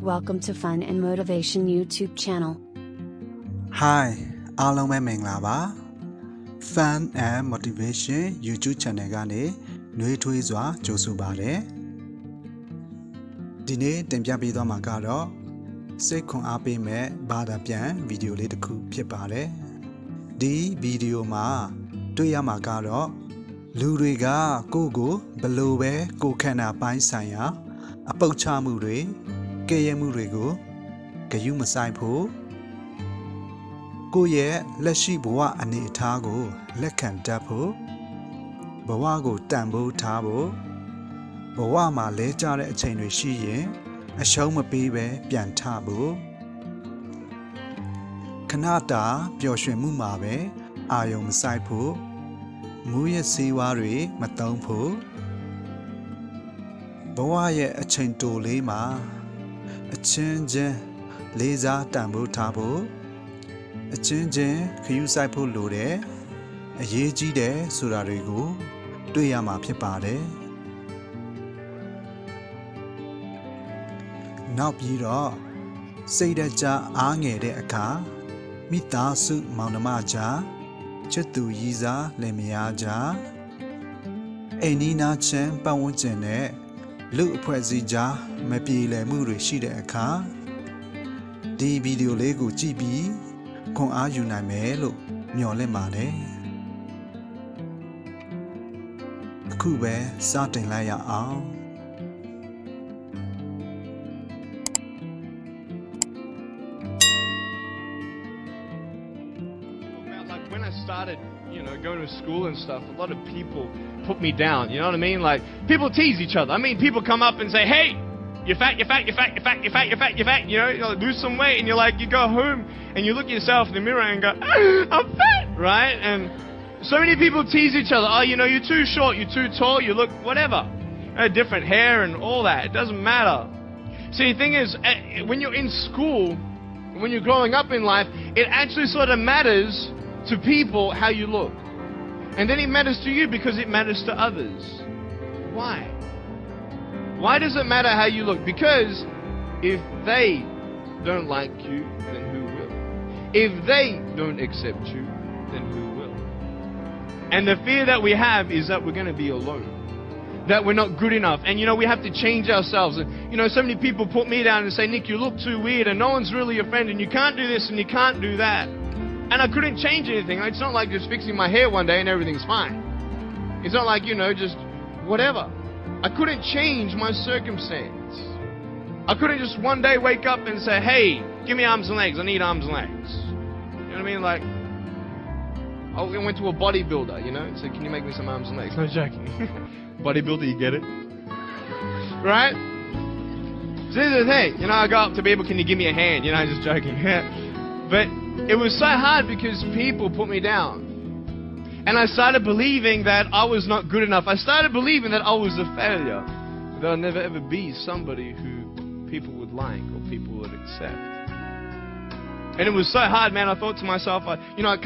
welcome to Fun and Motivation YouTube channel. Hi, အားလုံးပဲမင်္ဂလာပါ Fun and Motivation YouTube channel ကနေနှွေးထွေးစွာကြိုဆိုပါရစေဒီနေ့တင်ပြပေးသွားမှာကတော့စိတ်ခွန်အားပေးမဲ့ဘာသာပြန်ဗီဒီယိုလေးတစ်ခုဖြစ်ပါတယ်ဒီဗီဒီယိုမှာတွေ့ရမှာကတော့လူတွေကကိုယ့်ကိုဘလို့ပဲကိုယ်ခန္ဓာပိုင်းဆိုင်ရာအပုတ်ချမှုတွေကဲ့ရဲ့မှုတွေကိုဂရုမစိုက်ဖို့ကိုယ့်ရဲ့လက်ရှိဘဝအနေအထားကိုလက်ခံတတ်ဖို့ဘဝကိုတန်ဖိုးထားဖို့ဘဝမှာလဲကျတဲ့အချိန်တွေရှိရင်အရှုံးမပေးပဲပြန်ထဖို့ခဏတာပျော်ရွှင်မှုမှာပဲအာရုံမစိုက်ဖို့မူရဲ့စေဝါတွေမသုံးဖို့ဘဝရဲ့အချိန်တိုလေးမှာအချင်းချင်းလေးစားတန်ဖိုးထားဖို့အချင်းချင်းခရူးဆိုင်ဖို့လိုတယ်အရေးကြီးတယ်ဆိုတာတွေကိုတွေ့ရမှာဖြစ်ပါတယ်နောက်ပြီးတော့စိတ်ဓာတ်ကြအားငယ်တဲ့အခါမိသားစုမောင်နှမကြားချစ်သူရည်စားလင်မယားကြားအိမ်နီးနားချင်းပတ်ဝန်းကျင်နဲ့လူအဖွဲ့အစည်းကြားမပြေလည်မှုတွေရှိတဲ့အခါဒီဗီဒီယိုလေးကိုကြည့်ပြီးခွန်အားယူနိုင်မယ်လို့မျှော်လင့်ပါတယ်အခုပဲစတင်လိုက်ရအောင် When I started, going to school and stuff, a lot of people put me down. You know what I mean? Like, people tease each other. I mean, people come up and say, "Hey, you're fat, you're fat, you're fat, you're fat, you're fat, you're fat, you're fat." You lose some weight, and you're like, you go home and you look at yourself in the mirror and go, "I'm fat," right? And so many people tease each other. Oh, you're too short, you're too tall, you look whatever. Different hair and all that. It doesn't matter. See, the thing is, when you're in school, when you're growing up in life, it actually sort of matters to people how you look. And then it matters to you because it matters to others. Why? Why does it matter how you look? Because if they don't like you, then who will? If they don't accept you, then who will? And the fear that we have is that we're going to be alone. That we're not good enough. And we have to change ourselves. And so many people put me down and say, "Nick, you look too weird and no one's really your friend and you can't do this and you can't do that." And I couldn't change anything. It's not like just fixing my hair one day and everything's fine. It's not like, just whatever. I couldn't change my circumstance. I couldn't just one day wake up and say, "Hey, give me arms and legs. I need arms and legs." You know what I mean? Like, I went to a bodybuilder, said, "Can you make me some arms and legs?" No joking. Bodybuilder, you get it? Right? So this is the thing. I go up to people, "Can you give me a hand?" Just joking. But it was so hard because people put me down. And I started believing that I was not good enough. I started believing that I was a failure. That I'll never ever be somebody who people would like or people would accept. And it was so hard, man. I thought to myself, I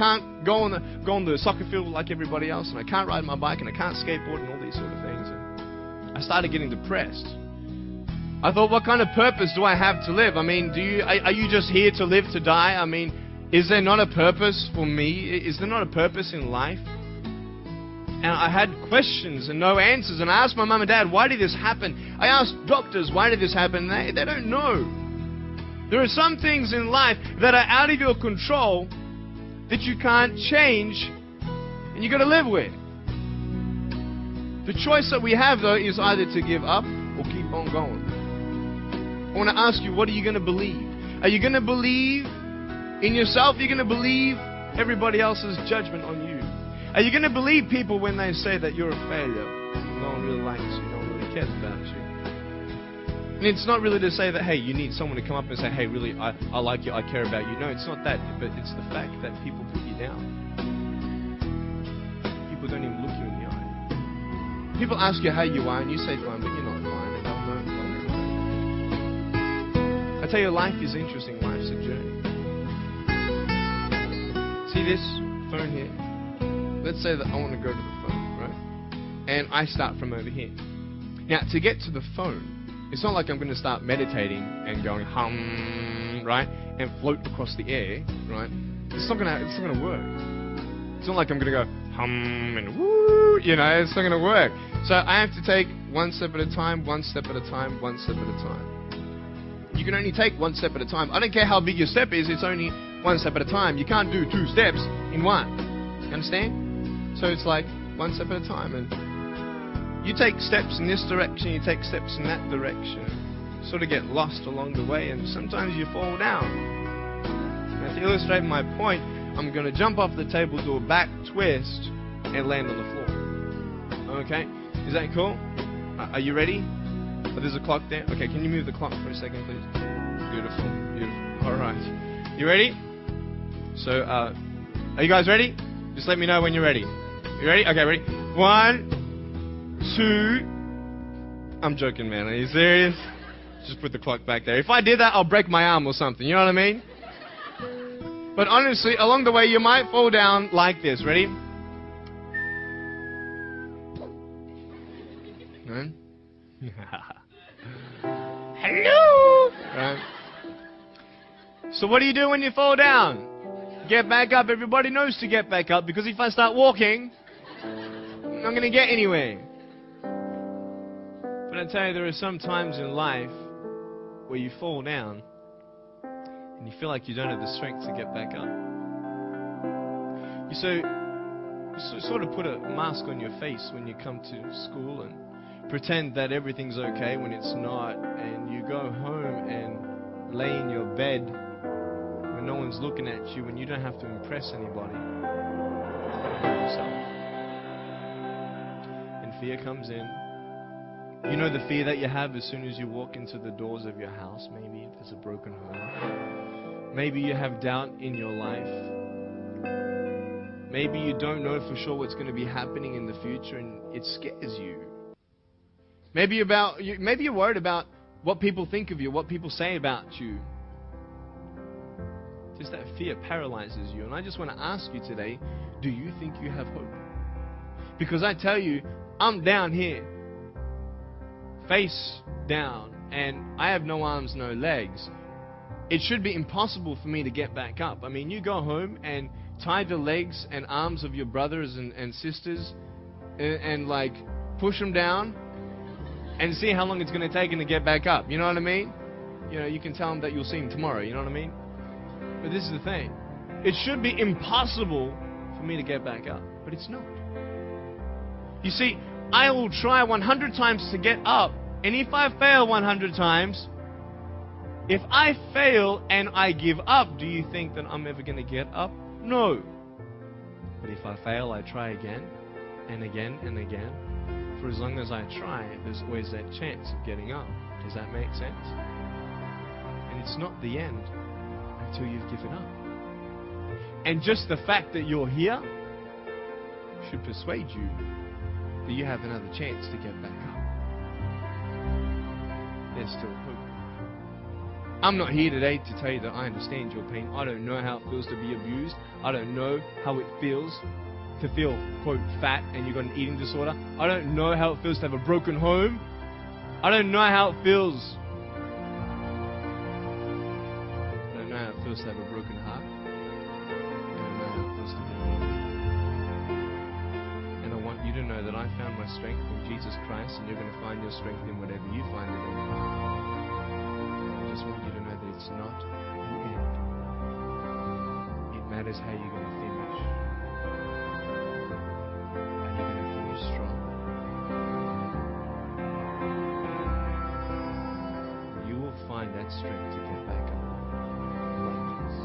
can't go on the soccer field like everybody else, and I can't ride my bike, and I can't skateboard, and all these sort of things. And I started getting depressed. I thought, what kind of purpose do I have to live? I mean, are you just here to live to die? I mean, is there not a purpose for me? Is there not a purpose in life? And I had questions and no answers. And I asked my mum and dad, "Why did this happen?" I asked doctors, "Why did this happen?" They don't know. There are some things in life that are out of your control that you can't change and you got to live with. The choice that we have, though, is either to give up or keep on going. I want to ask you, what are you going to believe? Are you going to believe in yourself? Are you going to believe everybody else's judgment on you? Are you going to believe people when they say that you're a failure? No one really likes you. No one really cares about you. And it's not really to say that, hey, you need someone to come up and say, "Hey, really, I like you. I care about you." No, it's not that. But it's the fact that people put you down. People don't even look you in the eye. People ask you how you are and you say fine, but you're not fine. And they'll know. I tell you, life is interesting. Life's a journey. See this phone here? Let's say that I want to go to the phone, right? And I start from over here. Now, to get to the phone, It's not like I'm going to start meditating and going hum, right, and float across the air, right? It's not going to work. It's not like I'm going to go hum and woo, you know, it's not going to work. So I have to take one step at a time, one step at a time, one step at a time. You can only take one step at a time. I don't care how big your step is, it's only one step at a time. You can't do 2 steps in one. You understand? So it's like one step at a time. And you take steps in this direction, you take steps in that direction. You sort of get lost along the way, and sometimes you fall down. Now, to illustrate my point, I'm going to jump off the table, do a back twist, and land on the floor. Okay? Is that cool? Are you ready? Oh, there's a clock there. Okay, can you move the clock for a second, please? Beautiful, beautiful. All right. You ready? So, are you guys ready? Just let me know when you're ready. You ready? Okay, ready? 1, 2. I'm joking, man. Are you serious? Just put the clock back there. If I did that, I'll break my arm or something. You know what I mean? But honestly, along the way, you might fall down like this. Ready? Right? Hello! Right? So what do you do when you fall down? Get back up. Everybody knows to get back up, because if I start walking, I'm not going to get anywhere. But I tell you, there are some times in life where you fall down and you feel like you don't have the strength to get back up. You sort of put a mask on your face when you come to school and pretend that everything's okay when it's not, and you go home and lay in your bed when no one's looking at you, and you don't have to impress anybody. Yourself. And fear comes in. You know the fear that you have as soon as you walk into the doors of your house. Maybe if there's a broken home. Maybe you have doubt in your life. Maybe you don't know for sure what's going to be happening in the future, and it scares you. Maybe you're worried about what people think of you, what people say about you. Just that fear paralyzes you. And I just want to ask you today, do you think you have hope? Because I tell you, I'm down here, face down, and I have no arms, no legs. It should be impossible for me to get back up. I mean, you go home and tie the legs and arms of your brothers and sisters and like push them down and see how long it's going to take them to get back up. You know what I mean? You know, you can tell them that you'll see them tomorrow. You know what I mean? But this is the thing. It should be impossible for me to get back up. But it's not. You see, I will try 100 times to get up. And if I fail 100 times, if I fail and I give up, do you think that I'm ever going to get up? No. But if I fail, I try again and again and again. For as long as I try, there's always that chance of getting up. Does that make sense? And it's not the end until you've given up. And just the fact that you're here should persuade you that you have another chance to get back up. There's still hope. I'm not here today to tell you that I understand your pain. I don't know how it feels to be abused. I don't know how it feels to feel, quote, fat and you've got an eating disorder. I don't know how it feels to have a broken home. I don't know how it feels. I don't know how it feels to have a broken heart. I don't know how it feels to be lonely. And I want you to know that I found my strength in Jesus Christ, and you're going to find your strength in whatever you find it in. I just want you to know that it's not the end. It matters how you're going to finish. Are you going to finish strong? You will find that strength to get back up. Like this.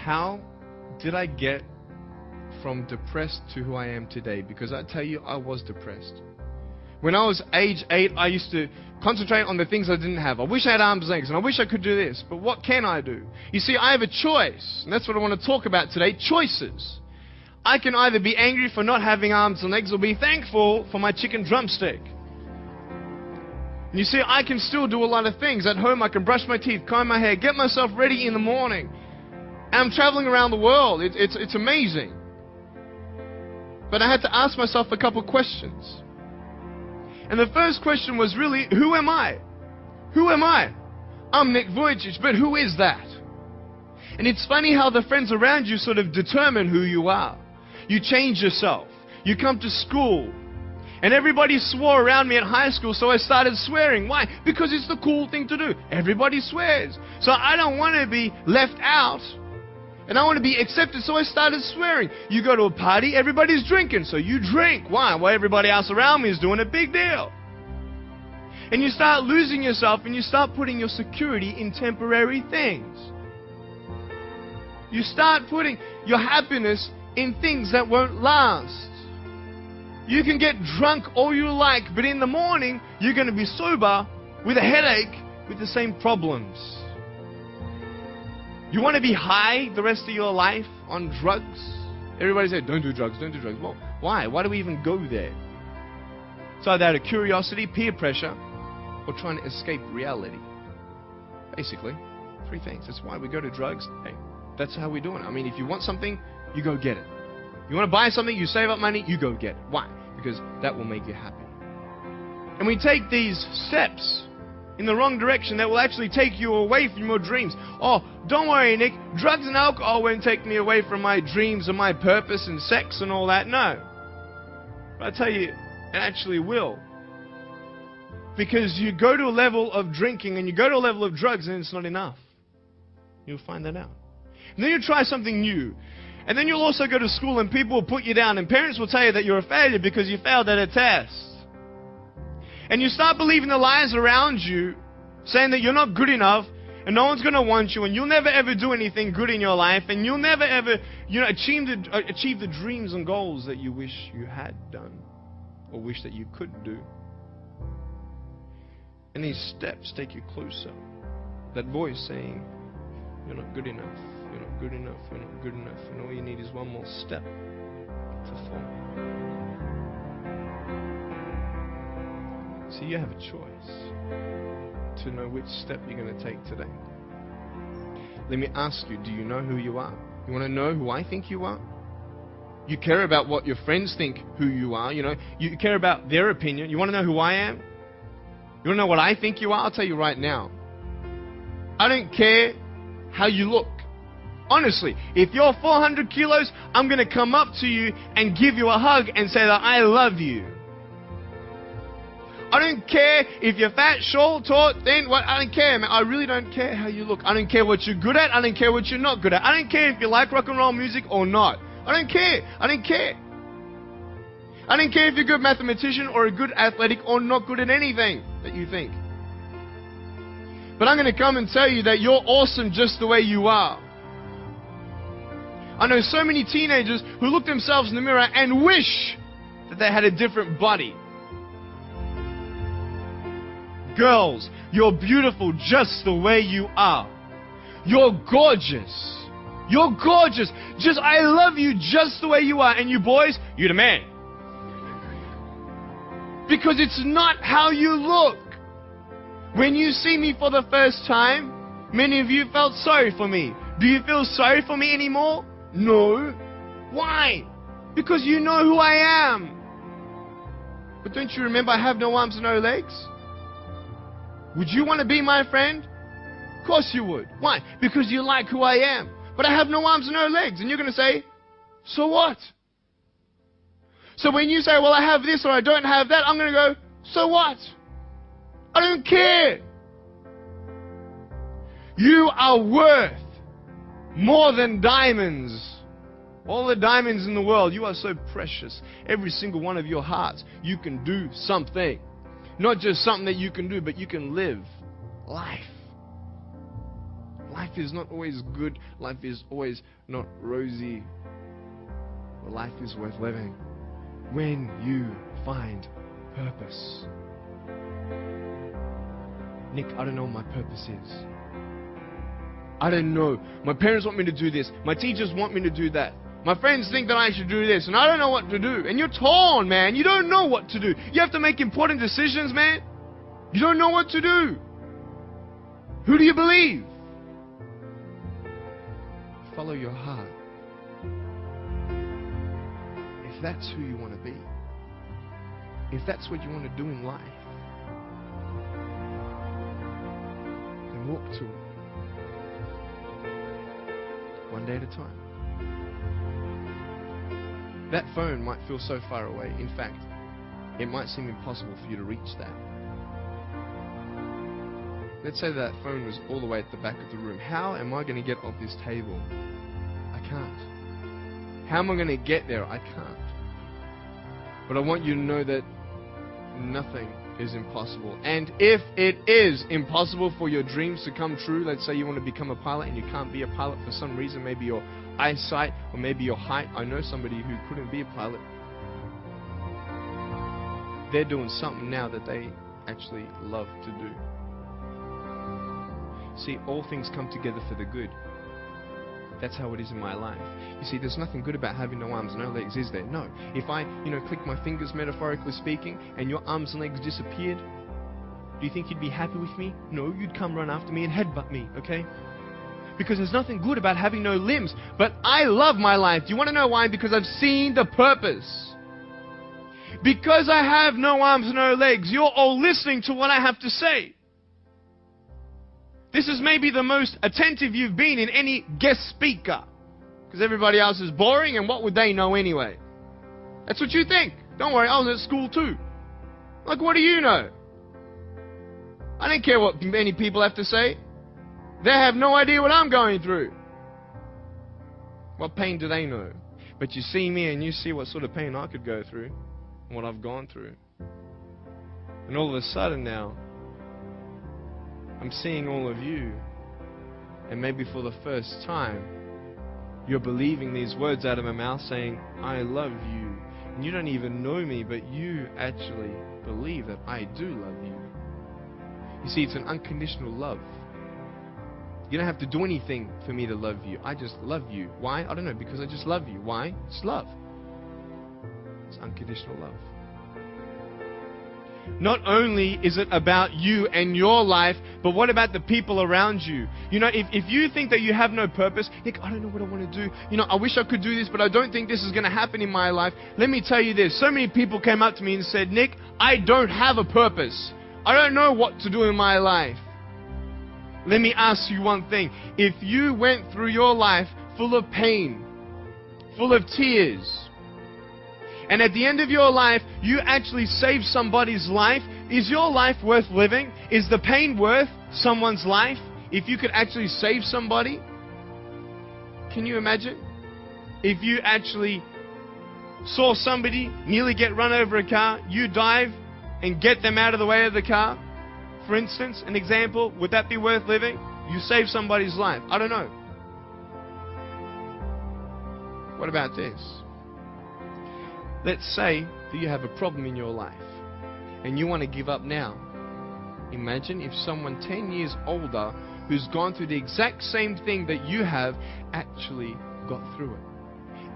How did I get from depressed to who I am today? Because I tell you, I was depressed. When I was age 8, I used to concentrate on the things I didn't have. I wish I had arms and legs, and I wish I could do this, but what can I do? You see, I have a choice, and that's what I want to talk about today, choices. I can either be angry for not having arms and legs or be thankful for my chicken drumstick. And you see, I can still do a lot of things. At home, I can brush my teeth, comb my hair, get myself ready in the morning. And I'm traveling around the world. It's amazing. But I had to ask myself a couple questions. And the first question was really, who am I? Who am I? I'm Nick Vujicic, but who is that? And it's funny how the friends around you sort of determine who you are. You change yourself. You come to school. And everybody swore around me at high school, so I started swearing. Why? Because it's the cool thing to do. Everybody swears. So I don't want to be left out. And I want to be accepted, so I started swearing. You go to a party, everybody's drinking, so you drink. Why? Well, everybody else around me is doing a big deal. And you start losing yourself, and you start putting your security in temporary things. You start putting your happiness in things that won't last. You can get drunk all you like, but in the morning, you're going to be sober with a headache with the same problems. You want to be high the rest of your life on drugs? Everybody said, don't do drugs, don't do drugs. Well, why? Why do we even go there? It's either out of curiosity, peer pressure, or trying to escape reality. Basically, three things. That's why we go to drugs. Hey, that's how we're doing it. I mean, if you want something, you go get it. You want to buy something, you save up money, you go get it. Why? Because that will make you happy. And we take these steps in the wrong direction that will actually take you away from your dreams. Oh, don't worry, Nick. Drugs and alcohol won't take me away from my dreams and my purpose and sex and all that. No. But I tell you, it actually will. Because you go to a level of drinking and you go to a level of drugs and it's not enough. You'll find that out. And then you try something new. And then you'll also go to school and people will put you down and parents will tell you that you're a failure because you failed at a test. And you start believing the lies around you saying that you're not good enough and no one's going to want you and you'll never ever do anything good in your life and you'll never ever achieve the dreams and goals that you wish you had done or wish that you could do. And these steps take you closer. That voice saying, you're not good enough. You're not good enough, you're not good enough, and all you need is one more step to fall. So you have a choice to know which step you're going to take today. Let me ask you, do you know who you are? You want to know who I think you are? You care about what your friends think who you are, you care about their opinion. You want to know who I am? You want to know what I think you are? I'll tell you right now. I don't care how you look. Honestly, if you're 400 kilos, I'm going to come up to you and give you a hug and say that I love you. I don't care if you're fat, short, tall, thin, what, I don't care, man. I really don't care how you look. I don't care what you're good at. I don't care what you're not good at. I don't care if you like rock and roll music or not. I don't care. I don't care. I don't care if you're a good mathematician or a good athletic or not good at anything that you think. But I'm going to come and tell you that you're awesome just the way you are. I know so many teenagers who look themselves in the mirror and wish that they had a different body. Girls, you're beautiful just the way you are. You're gorgeous. You're gorgeous. I love you just the way you are. And you boys, you're the man. Because it's not how you look. When you see me for the first time, many of you felt sorry for me. Do you feel sorry for me anymore? No. Why? Because you know who I am. But don't you remember I have no arms and no legs? Would you want to be my friend? Of course you would. Why? Because you like who I am. But I have no arms and no legs. And you're going to say, so what? So when you say, well, I have this or I don't have that, I'm going to go, so what? I don't care. You are worth more than diamonds. All the diamonds in the world, you are so precious. Every single one of your hearts, you can do something. Not just something that you can do, but you can live life. Life is not always good. Life is always not rosy. But life is worth living when you find purpose. Nick, I don't know what my purpose is. I don't know. My parents want me to do this. My teachers want me to do that. My friends think that I should do this, and I don't know what to do. And you're torn, man. You don't know what to do. You have to make important decisions, man. You don't know what to do. Who do you believe? Follow your heart. If that's who you want to be, if that's what you want to do in life, then walk to it. One day at a time. That phone might feel so far away. In fact, it might seem impossible for you to reach that. Let's say that phone was all the way at the back of the room. How am I going to get off this table? I can't. How am I going to get there? I can't. But I want you to know that nothing is impossible. And if it is impossible for your dreams to come true, let's say you want to become a pilot and you can't be a pilot for some reason, maybe your eyesight or maybe your height. I know somebody who couldn't be a pilot. They're doing something now that they actually love to do. See, all things come together for the good. That's how it is in my life. You see, there's nothing good about having no arms, no legs, is there? No. If I, click my fingers, metaphorically speaking, and your arms and legs disappeared, do you think you'd be happy with me? No, you'd come run after me and headbutt me, okay? Because there's nothing good about having no limbs. But I love my life. Do you want to know why? Because I've seen the purpose. Because I have no arms, no legs, you're all listening to what I have to say. This is maybe the most attentive you've been in any guest speaker. Because everybody else is boring, and what would they know anyway? That's what you think. Don't worry, I was at school too. Like, what do you know? I don't care what many people have to say. They have no idea what I'm going through. What pain do they know? But you see me and you see what sort of pain I could go through, and what I've gone through. And all of a sudden now, I'm seeing all of you, and maybe for the first time, you're believing these words out of my mouth saying, I love you. And you don't even know me, but you actually believe that I do love you. You see, it's an unconditional love. You don't have to do anything for me to love you. I just love you. Why? I don't know, because I just love you. Why? It's love. It's unconditional love. Not only is it about you and your life, but what about the people around you? If you think that you have no purpose, Nick, I don't know what I want to do. I wish I could do this, but I don't think this is going to happen in my life. Let me tell you this. So many people came up to me and said, Nick, I don't have a purpose. I don't know what to do in my life. Let me ask you one thing. If you went through your life full of pain, full of tears, and at the end of your life, you actually saved somebody's life, is your life worth living? Is the pain worth someone's life? If you could actually save somebody? Can you imagine? If you actually saw somebody nearly get run over a car, you dive and get them out of the way of the car, for instance, an example, would that be worth living? You save somebody's life. I don't know. What about this? Let's say that you have a problem in your life and you want to give up now. Imagine if someone 10 years older who's gone through the exact same thing that you have actually got through it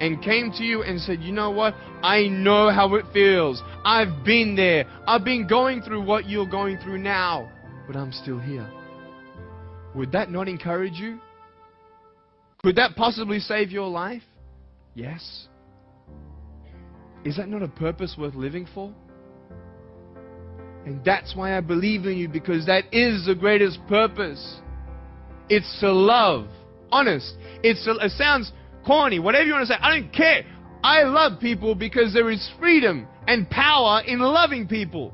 and came to you and said, you know what? I know how it feels. I've been there. I've been going through what you're going through now, but I'm still here. Would that not encourage you? Could that possibly save your life? Yes. Is that not a purpose worth living for? And that's why I believe in you, because that is the greatest purpose. It's to love. Honest. It sounds corny, whatever you want to say. I don't care. I love people because there is freedom and power in loving people.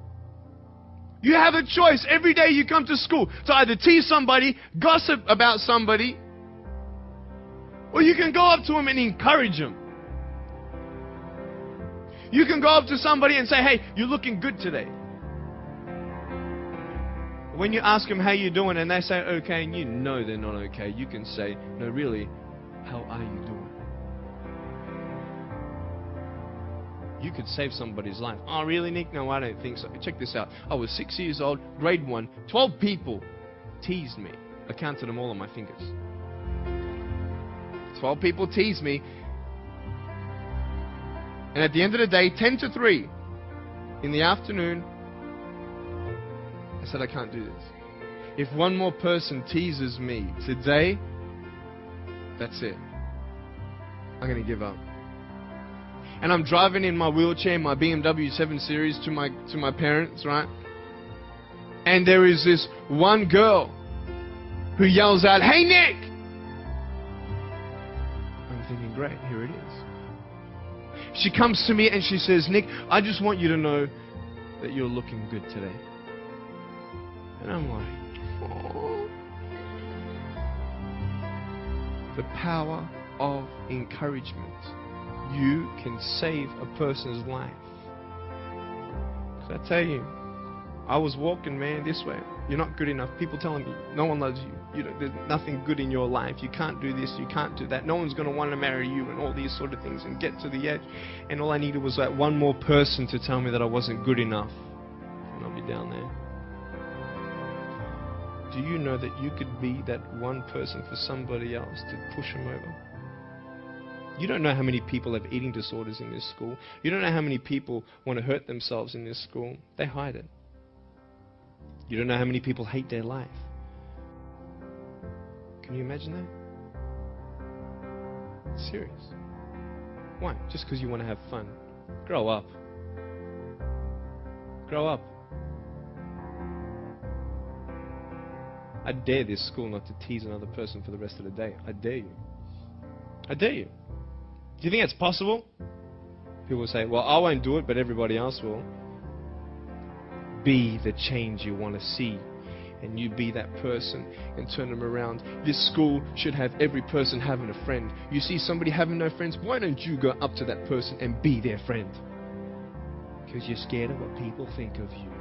You have a choice every day you come to school to either tease somebody, gossip about somebody, or you can go up to them and encourage them. You can go up to somebody and say, hey, you're looking good today. When you ask them how you're doing and they say okay, and you know they're not okay, you can say, no, really, how are you doing? You could save somebody's life. Oh, really, Nick? No, I don't think so. Check this out. I was 6 years old, grade 1. 12 people teased me. I counted them all on my fingers. 12 people teased me. And at the end of the day, 10 to 3 in the afternoon, I said, I can't do this. If one more person teases me today, that's it. I'm going to give up. And I'm driving in my wheelchair, my BMW 7 Series to my parents, right? And there is this one girl who yells out, "Hey, Nick!" I'm thinking, great, here it is. She comes to me and she says, "Nick, I just want you to know that you're looking good today." And I'm like, oh. The power of encouragement. You can save a person's life. So I tell you, I was walking, man, this way. You're not good enough. People telling me, no one loves you. There's nothing good in your life. You can't do this, you can't do that. No one's going to want to marry you and all these sort of things, and get to the edge. And all I needed was that one more person to tell me that I wasn't good enough. And I'll be down there. Do you know that you could be that one person for somebody else to push them over? You don't know how many people have eating disorders in this school. You don't know how many people want to hurt themselves in this school. They hide it. You don't know how many people hate their life. Can you imagine that? It's serious. Why? Just because you want to have fun. Grow up. Grow up. I dare this school not to tease another person for the rest of the day. I dare you. I dare you. Do you think it's possible? People will say, well, I won't do it, but everybody else will. Be the change you want to see. And you be that person and turn them around. This school should have every person having a friend. You see somebody having no friends, why don't you go up to that person and be their friend? Because you're scared of what people think of you.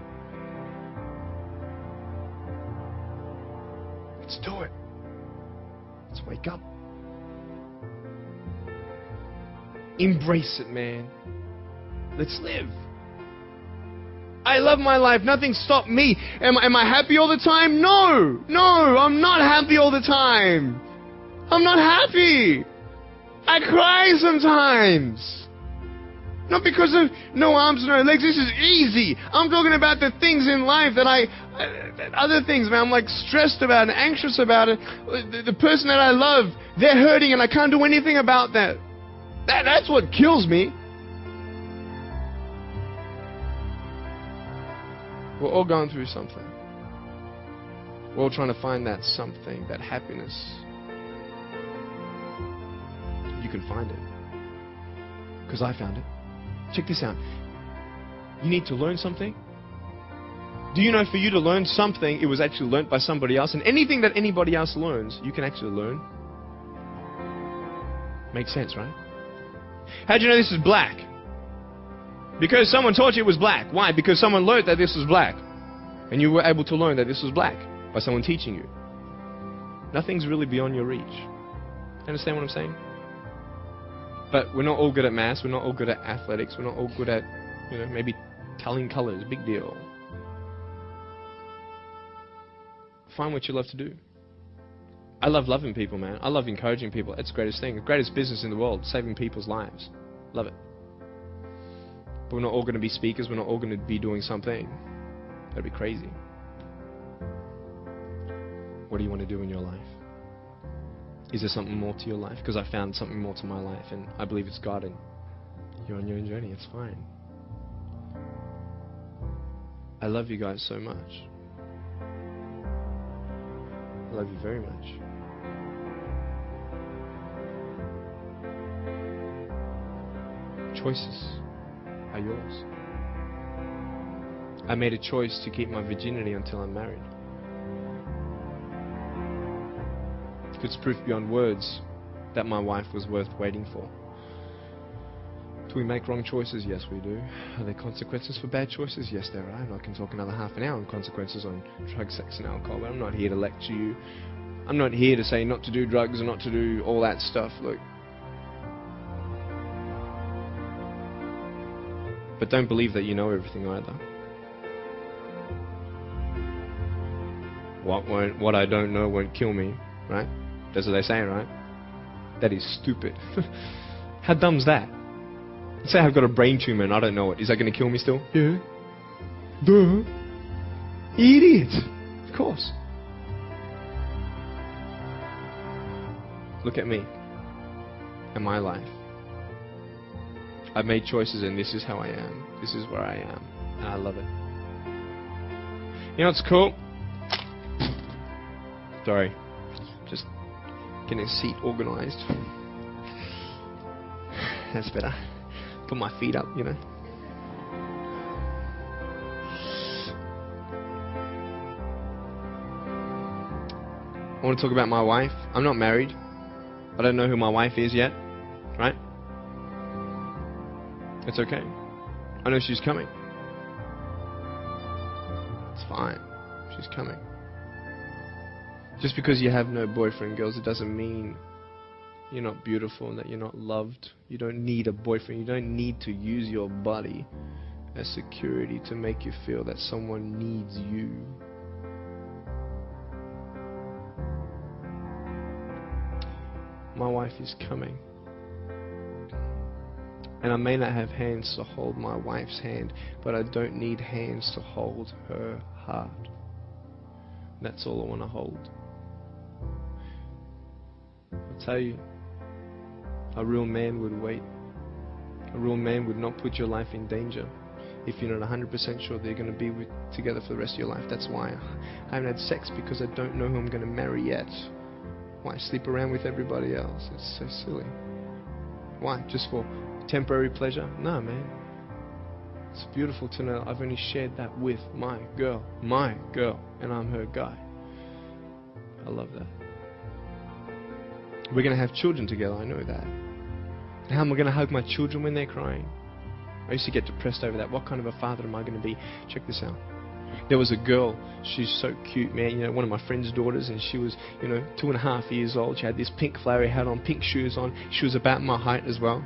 Let's do it. Let's wake up. Embrace it, man. Let's live. I love my life. Nothing stopped me. Am I happy all the time? No. No, I'm not happy all the time. I'm not happy. I cry sometimes. Not because of no arms, no legs. This is easy. I'm talking about the things in life that other things, man, I'm like stressed about and anxious about it. The person that I love, they're hurting and I can't do anything about that. That's what kills me. We're all going through something. We're all trying to find that something, that happiness. You can find it. Because I found it. Check this out. You need to learn something. Do you know for you to learn something, it was actually learnt by somebody else? And anything that anybody else learns, you can actually learn. Makes sense, right? How do you know this is black? Because someone taught you it was black. Why? Because someone learned that this was black. And you were able to learn that this was black by someone teaching you. Nothing's really beyond your reach. Understand what I'm saying? But we're not all good at maths. We're not all good at athletics. We're not all good at, maybe telling colors. Big deal. Find what you love to do. I love loving people, man. I love encouraging people. It's the greatest thing. The greatest business in the world. Saving people's lives. Love it. But we're not all going to be speakers. We're not all going to be doing something. That'd be crazy. What do you want to do in your life? Is there something more to your life? Because I found something more to my life, and I believe it's God, and you're on your own journey. It's fine. I love you guys so much. I love you very much. Choices are yours. I made a choice to keep my virginity until I'm married. It's proof beyond words that my wife was worth waiting for. Do we make wrong choices? Yes, we do. Are there consequences for bad choices? Yes, there are. And I can talk another half an hour on consequences on drugs, sex, and alcohol, but I'm not here to lecture you. I'm not here to say not to do drugs and not to do all that stuff. Look. But don't believe that you know everything either. What I don't know won't kill me, right? That's what they say, right? That is stupid. How dumb's that? Say I've got a brain tumor and I don't know it. Is that going to kill me still? Yeah. Duh. Idiot. Of course. Look at me and my life. I've made choices and this is how I am. This is where I am. And I love it. You know what's cool? Sorry. Just getting a seat organized. That's better. Put my feet up, you know. I want to talk about my wife. I'm not married. I don't know who my wife is yet. Right? It's okay. I know she's coming. It's fine. She's coming. Just because you have no boyfriend, girls, it doesn't mean you're not beautiful and that you're not loved. You don't need a boyfriend. You don't need to use your body as security to make you feel that someone needs you. My wife is coming. And I may not have hands to hold my wife's hand, but I don't need hands to hold her heart. That's all I want to hold. I'll tell you, a real man would wait. A real man would not put your life in danger if you're not 100% sure that you're going to be together for the rest of your life. That's why I haven't had sex, because I don't know who I'm going to marry yet. Why sleep around with everybody else? It's so silly. Why? Just for temporary pleasure? No, man. It's beautiful to know I've only shared that with my girl, and I'm her guy. I love that. We're going to have children together, I know that. How am I going to hug my children when they're crying? I used to get depressed over that. What kind of a father am I going to be? Check this out. There was a girl, she's so cute, man, you know, one of my friend's daughters, and she was, 2.5 years old. She had this pink flowery hat on, pink shoes on. She was about my height as well.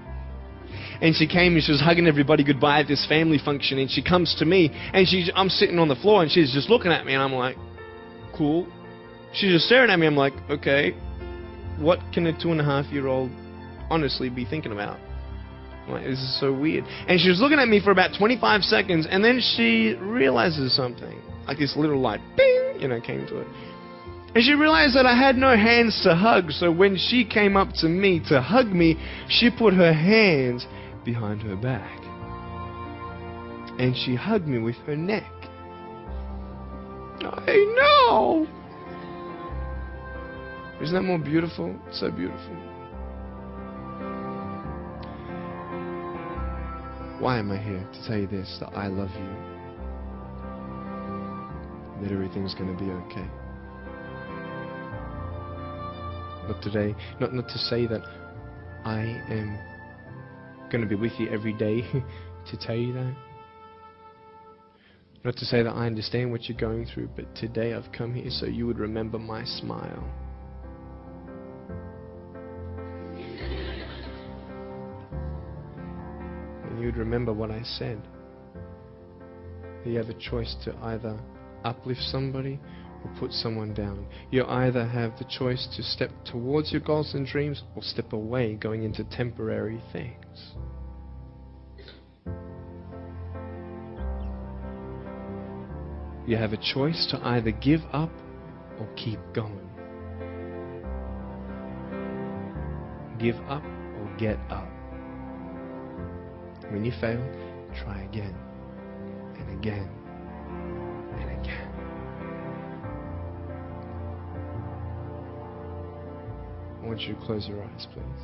And she came and she was hugging everybody goodbye at this family function, and she comes to me, and I'm sitting on the floor, and she's just looking at me, and I'm like, cool. She's just staring at me. I'm like, okay, what can a 2.5-year-old honestly be thinking about? I'm like, this is so weird. And she was looking at me for about 25 seconds, and then she realizes something. Like this little light, bing, came to it. And she realized that I had no hands to hug, so when she came up to me to hug me, she put her hands behind her back. And she hugged me with her neck. I know! Isn't that more beautiful? It's so beautiful. Why am I here? To tell you this, that I love you. That everything's going to be okay. Not today, not to say that I am going to be with you every day to tell you that. Not to say that I understand what you're going through, but today I've come here so you would remember my smile. And you would remember what I said. That you have a choice to either uplift somebody or put someone down. You either have the choice to step towards your goals and dreams or step away, going into temporary things. You have a choice to either give up or keep going. Give up or get up. When you fail, try again and again and again. I want you to close your eyes, please.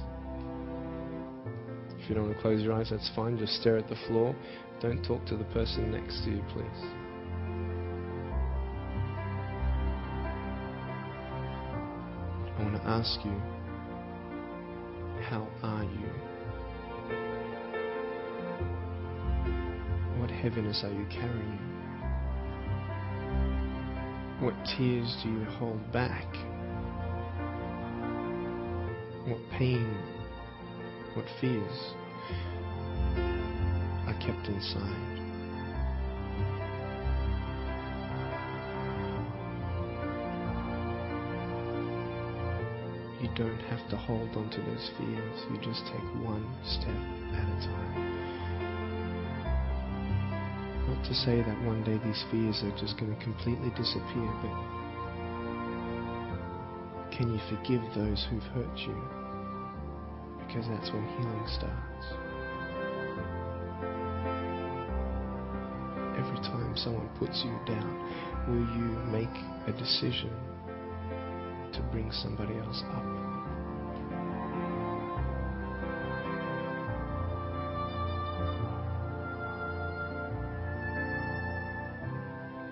If you don't want to close your eyes, that's fine. Just stare at the floor. Don't talk to the person next to you, please. I want to ask you, how are you? What heaviness are you carrying? What tears do you hold back? What pain, what fears are kept inside? You don't have to hold on to those fears. You just take one step at a time. Not to say that one day these fears are just going to completely disappear, but can you forgive those who've hurt you? Because that's when healing starts. Every time someone puts you down, will you make a decision to bring somebody else up?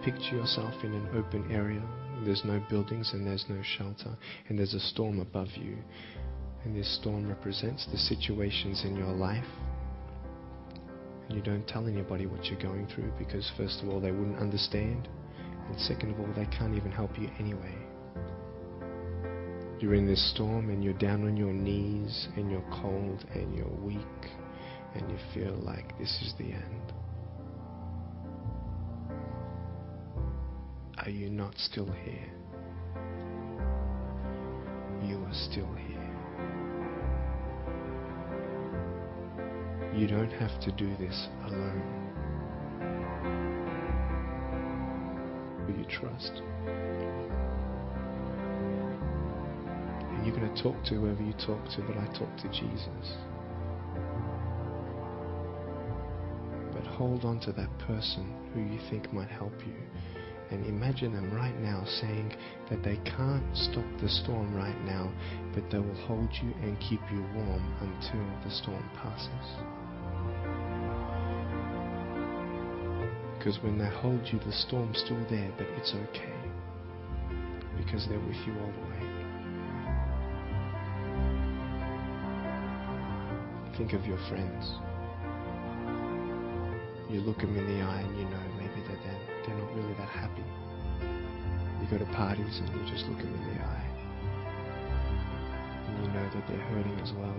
Picture yourself in an open area. There's no buildings and there's no shelter, and there's a storm above you. And this storm represents the situations in your life. And you don't tell anybody what you're going through, because first of all, they wouldn't understand, and second of all, they can't even help you anyway. You're in this storm and you're down on your knees and you're cold and you're weak and you feel like this is the end. Are you not still here? You are still here. You don't have to do this alone. Will you trust? And you're going to talk to whoever you talk to, but I talk to Jesus. But hold on to that person who you think might help you. And imagine them right now saying that they can't stop the storm right now, but they will hold you and keep you warm until the storm passes. Because when they hold you, the storm's still there, but it's okay. Because they're with you all the way. Think of your friends. You look them in the eye and you know maybe they're not really that happy. You go to parties and you just look them in the eye. And you know that they're hurting as well.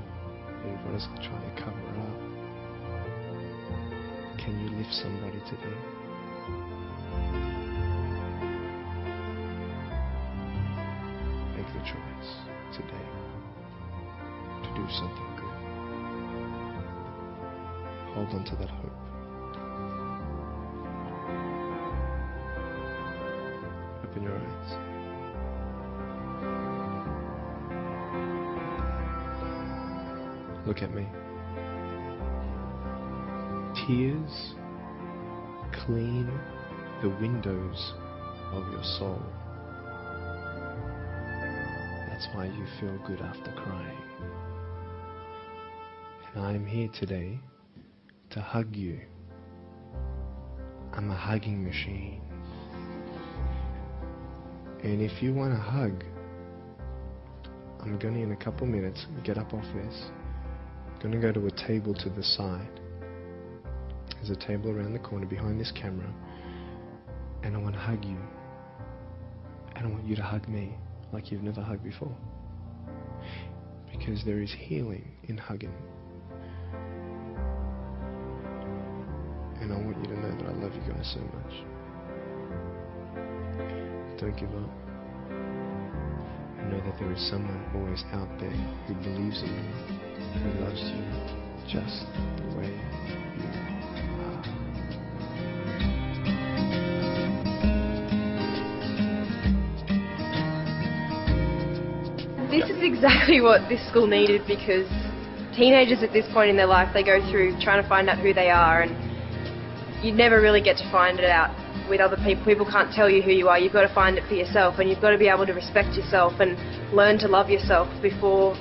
Everybody's trying to cover it up. Can you lift somebody today? Make the choice today to do something good. Hold on to that hope. Open your eyes. Look at me. Tears clean the windows of your soul. That's why you feel good after crying. And I am here today to hug you. I'm a hugging machine. And if you want a hug, I'm going to, in a couple minutes, get up off this. I'm going to go to a table to the side. There's a table around the corner behind this camera. And I want to hug you. And I want you to hug me like you've never hugged before. Because there is healing in hugging. And I want you to know that I love you guys so much. Don't give up. And know that there is someone always out there who believes in you, who loves you just the way you are. This is exactly what this school needed, because teenagers at this point in their life, they go through trying to find out who they are, and you never really get to find it out with other people. People can't tell you who you are. You've got to find it for yourself, and you've got to be able to respect yourself and learn to love yourself before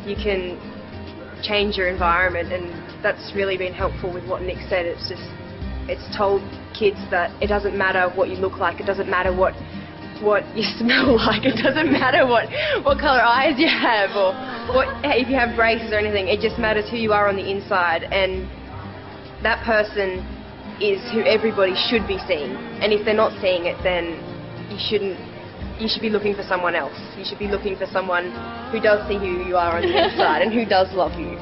you can change your environment. And that's really been helpful with what Nick said. It's told kids that it doesn't matter what you look like, it doesn't matter what you smell like, it doesn't matter what colour eyes you have, or if you have braces or anything. It just matters who you are on the inside, and that person is who everybody should be seeing. And if they're not seeing it, then you should be looking for someone else. You should be looking for someone who does see who you are on the inside and who does love you.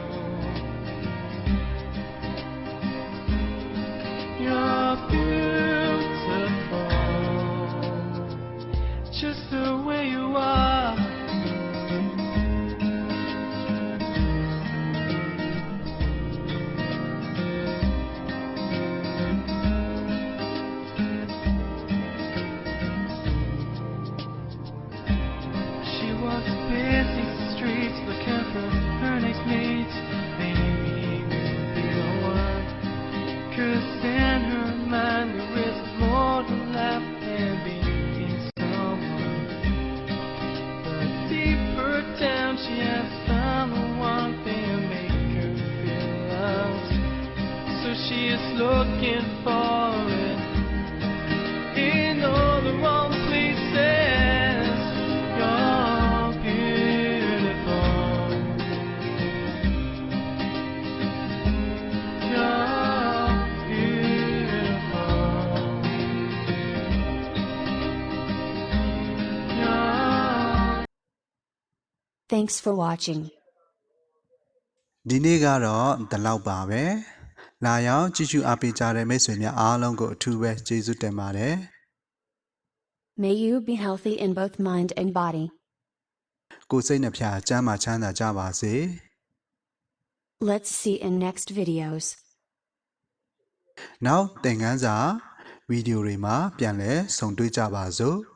You're beautiful, just the way you are. Thanks for watching. ဒီနေ့ကတော့ဒီလောက်ပါပဲလာရောက်ကြည့်ရှုအားပေးကြတဲ့မိတ်ဆွေများအားလုံးကိုအထူးပဲကျေးဇူးတင်ပါတယ် May you be healthy in both mind and body. ကိုယ်စိတ်နှပြကျန်းမာချမ်းသာကြပါစေ Let's see in next videos. နောက်သင်ခန်းစာဗီဒီယိုတွေမှာပြန်လည်ဆုံတွေ့ကြပါစို့